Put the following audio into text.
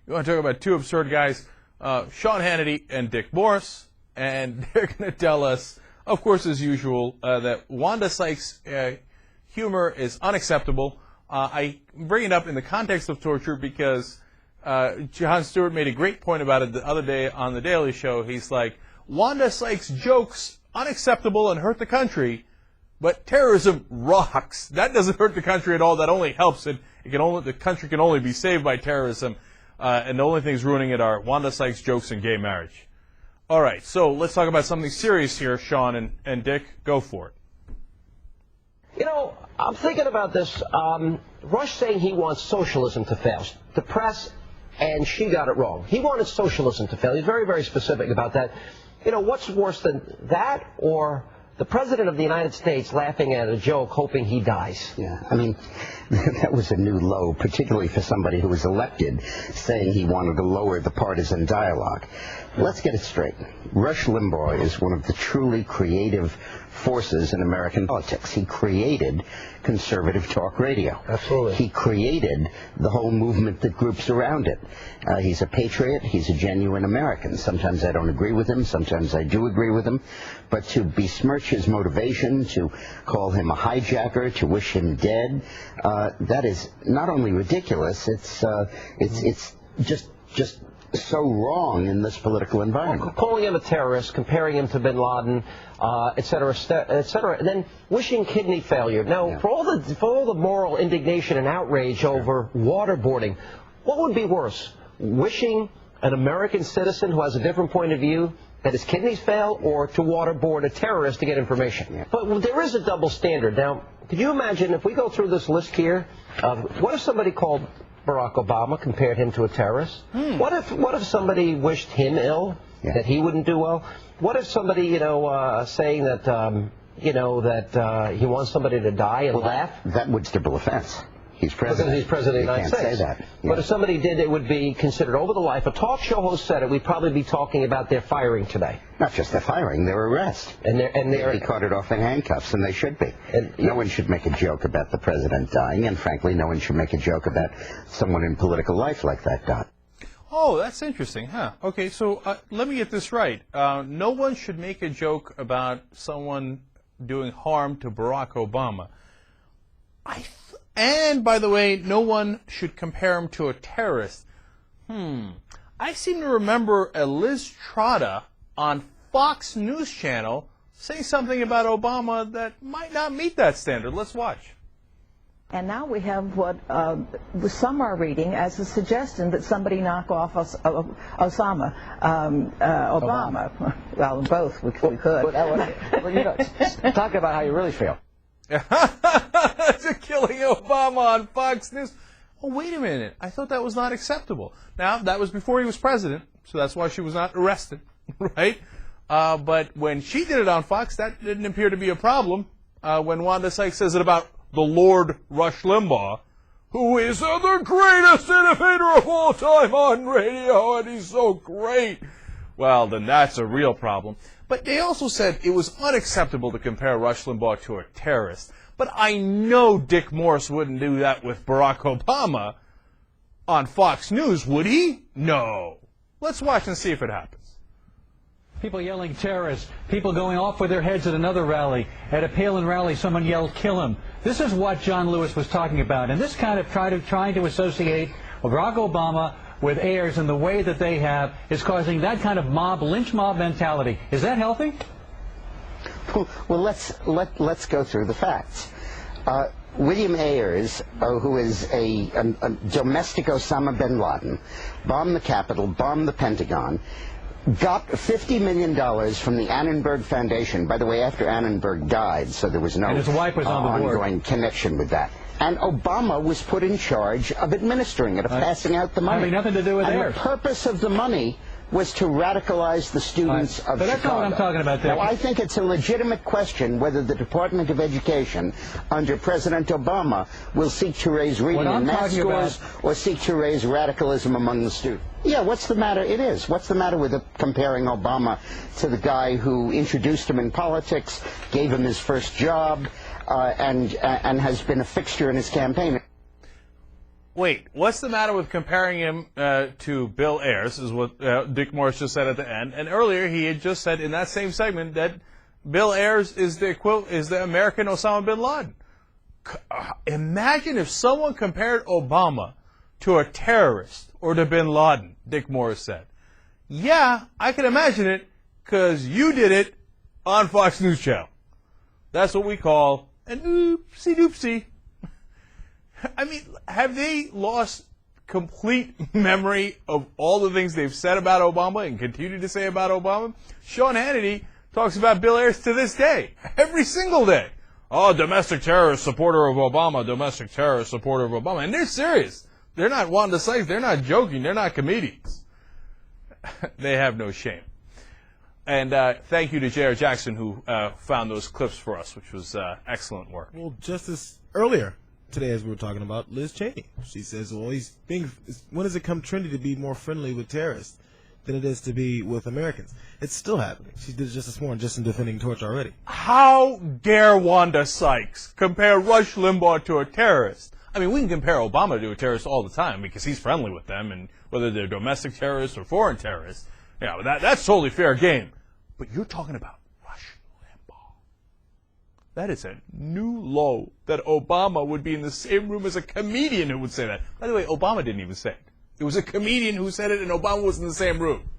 You want to talk about two absurd guys, Sean Hannity and Dick Morse, and they're going to tell us, of course, as usual, that Wanda Sykes' humor is unacceptable. I bring it up in the context of torture because Jon Stewart made a great point about it the other day on The Daily Show. He's like, Wanda Sykes' jokes, unacceptable and hurt the country, but terrorism rocks. That doesn't hurt the country at all. That only helps it. The country can only be saved by terrorism. And the only things ruining it are Wanda Sykes' jokes and gay marriage. All right, so let's talk about something serious here, Sean and Dick. Go for it. You know, I'm thinking about this. Rush saying he wants socialism to fail. The press, and she got it wrong. He wanted socialism to fail. He's very, very specific about that. You know, what's worse than that or the President of the United States laughing at a joke, hoping he dies? Yeah, I mean, that was a new low, particularly for somebody who was elected, saying he wanted to lower the partisan dialogue. Let's get it straight. Rush Limbaugh is one of the truly creative forces in American politics. He created conservative talk radio. Absolutely. He created the whole movement that groups around it. He's a patriot. He's a genuine American. Sometimes I don't agree with him. Sometimes I do agree with him. But to besmirch his motivation, to call him a hijacker, to wish him dead, that is not only ridiculous, it's just so wrong in this political environment. Calling him a terrorist, comparing him to bin Laden, et cetera, and then wishing kidney failure. Now, yeah, for all the moral indignation and outrage over waterboarding, what would be worse? Wishing an American citizen who has a different point of view that his kidneys fail, or to waterboard a terrorist to get information? Yeah. But there is a double standard. Now, could you imagine if we go through this list here, what if somebody called Barack Obama, compared him to a terrorist? What if somebody wished him ill, yeah, that he wouldn't do well? What if somebody, saying that, that he wants somebody to die and laugh? That would civil offense. He's president. Because he's president of the United States. You can't say that. Yeah. But if somebody did, it would be considered over the life. A talk show host said it, we'd probably be talking about their firing today. Not just their firing, their arrest. And they're be carted off in handcuffs, and they should be. And no one should make a joke about the president dying, and frankly, no one should make a joke about someone in political life like that dying. Oh, that's interesting, huh? Okay, so let me get this right. No one should make a joke about someone doing harm to Barack Obama. And, by the way, no one should compare him to a terrorist. I seem to remember a Liz Trotta on Fox News Channel saying something about Obama that might not meet that standard. Let's watch. And now we have what some are reading as a suggestion that somebody knock off Obama. Well, both we could. Talk about how you really feel. To killing Obama on Fox News. Oh, wait a minute. I thought that was not acceptable. Now, that was before he was president, so that's why she was not arrested, right? But when she did it on Fox, that didn't appear to be a problem. When Wanda Sykes says it about the Lord Rush Limbaugh, who is the greatest innovator of all time on radio, and he's so great. Well, then that's a real problem. But they also said it was unacceptable to compare Rush Limbaugh to a terrorist. But I know Dick Morse wouldn't do that with Barack Obama on Fox News, would he? No. Let's watch and see if it happens. People yelling terrorists, people going off with their heads at another rally. At a Palin rally, someone yelled, kill him. This is what John Lewis was talking about. And this kind of trying to associate Barack Obama with heirs in the way that they have is causing that kind of lynch mob mentality. Is that healthy? Well, let's go through the facts. William Ayers, who is a domestic Osama bin Laden, bombed the Capitol, bombed the Pentagon, got $50 million from the Annenberg Foundation. By the way, after Annenberg died, so there was no and his wife was on the board. Ongoing connection with that. And Obama was put in charge of administering it, of passing out the money. Having nothing to do with theirs. And the purpose of the money was to radicalize the students of Chicago. But that's not what I'm talking about there. Now, I think it's a legitimate question whether the Department of Education under President Obama will seek to raise reading and math scores or seek to raise radicalism among the students. Yeah, what's the matter? It is. What's the matter with comparing Obama to the guy who introduced him in politics, gave him his first job, and has been a fixture in his campaign? wait, what's the matter with comparing him to Bill Ayers, is what Dick Morris just said at the end. And earlier he had just said in that same segment that Bill Ayers is the American Osama bin Laden. Imagine if someone compared Obama to a terrorist or to bin Laden, Dick Morris said. Yeah, I can imagine it, because you did it on Fox News Channel. That's what we call an oopsie-doopsie. I mean, have they lost complete memory of all the things they've said about Obama and continue to say about Obama? Sean Hannity talks about Bill Ayers to this day, every single day. Oh, domestic terrorist supporter of Obama, domestic terrorist supporter of Obama. And they're serious. They're not wanting to say, they're not joking, they're not comedians. They have no shame. And thank you to J.R. Jackson, who found those clips for us, which was excellent work. Well, just as earlier today, as we were talking about, Liz Cheney. She says, well, when does it come trendy to be more friendly with terrorists than it is to be with Americans? It's still happening. She did it just this morning, just in defending Torch already. How dare Wanda Sykes compare Rush Limbaugh to a terrorist? I mean, we can compare Obama to a terrorist all the time because he's friendly with them, and whether they're domestic terrorists or foreign terrorists, you know, that's totally fair game. But you're talking about Rush Limbaugh. That is a new low, that Obama would be in the same room as a comedian who would say that. By the way, Obama didn't even say it. It was a comedian who said it, and Obama was in the same room.